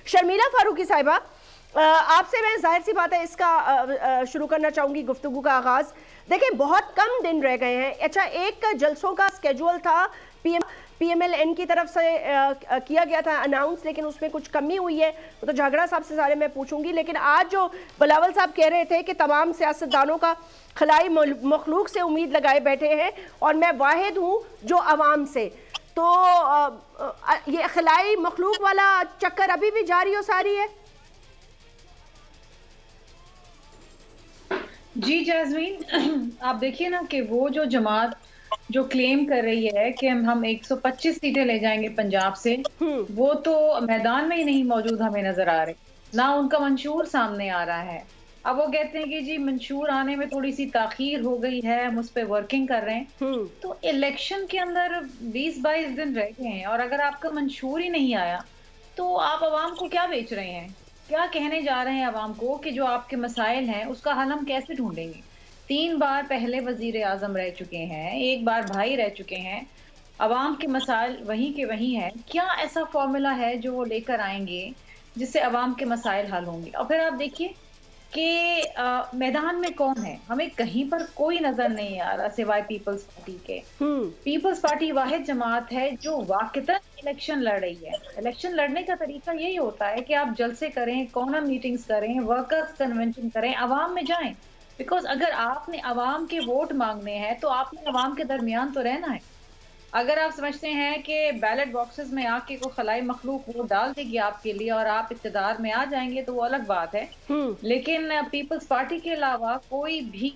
शर्मिला फारूकी साहिबा, आपसे मैं जाहिर सी बात है इसका शुरू करना चाहूँगी गुफ्तगू का आगाज़। देखें, बहुत कम दिन रह गए हैं। अच्छा, एक जलसों का स्केड्यूल था PMLN की तरफ से किया गया था अनाउंस, लेकिन उसमें कुछ कमी हुई है। तो झगड़ा साहब से सारे मैं पूछूंगी, लेकिन आज जो बिलावल साहब कह रहे थे कि तमाम सियासतदानों का खलाई मखलूक से उम्मीद लगाए बैठे हैं और मैं वाहिद हूँ जो अवाम से, तो ये खलाई मखलूक वाला चक्कर अभी भी जारी और सारी है? जी जैस्मीन, आप देखिए ना कि वो जो जमात जो क्लेम कर रही है कि हम 125 सीटें ले जाएंगे पंजाब से, वो तो मैदान में ही नहीं मौजूद हमें नजर आ रहे, ना उनका मंशूर सामने आ रहा है। अब वो कहते हैं कि जी मंशूर आने में थोड़ी सी ताखीर हो गई है, हम उस पर वर्किंग कर रहे हैं। तो इलेक्शन के अंदर 20-22 दिन रह गए हैं और अगर आपका मंशूर ही नहीं आया तो आप आवाम को क्या बेच रहे हैं, क्या कहने जा रहे हैं आवाम को कि जो आपके मसाइल हैं उसका हल हम कैसे ढूंढेंगे? 3 बार पहले वजीर आजम रह चुके हैं, 1 बार भाई रह चुके हैं, अवाम के मसाइल वहीं के वहीं हैं। क्या ऐसा फॉर्मूला है जो वो लेकर आएंगे जिससे अवाम के मसाइल हल होंगे? और फिर आप देखिए कि मैदान में कौन है, हमें कहीं पर कोई नजर नहीं आ रहा सिवाय पीपल्स पार्टी के। पीपल्स पार्टी वाहिद जमात है जो वाकईतन इलेक्शन लड़ रही है। इलेक्शन लड़ने का तरीका यही होता है कि आप जलसे करें, कॉर्नर मीटिंग्स करें, वर्कर्स कन्वेंशन करें, अवाम में जाएं। बिकॉज अगर आपने अवाम के वोट मांगने हैं तो आपने अवाम के दरमियान तो रहना है। अगर आप समझते हैं कि बैलेट बॉक्सेस में आके को खलाई मखलूक वोट डाल देगी आपके लिए और आप इक़्तिदार में आ जाएंगे तो वो अलग बात है, लेकिन पीपल्स पार्टी के अलावा कोई भी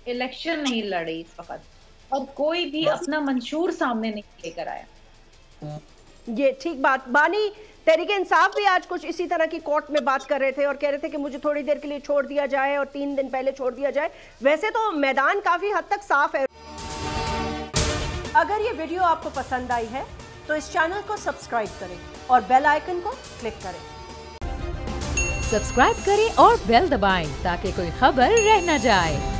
इलेक्शन नहीं लड़ी इस वक्त और कोई भी अपना मंशूर सामने नहीं लेकर आया। ये ठीक बात। बानी तहरीके इंसाफ भी आज कुछ इसी तरह की कोर्ट में बात कर रहे थे और कह रहे थे कि मुझे थोड़ी देर के लिए छोड़ दिया जाए और 3 दिन पहले छोड़ दिया जाए। वैसे तो मैदान काफी हद तक साफ है। अगर ये वीडियो आपको पसंद आई है तो इस चैनल को सब्सक्राइब करें और बेल आइकन को क्लिक करें। सब्सक्राइब करें और बेल दबाएं ताकि कोई खबर रह न जाए।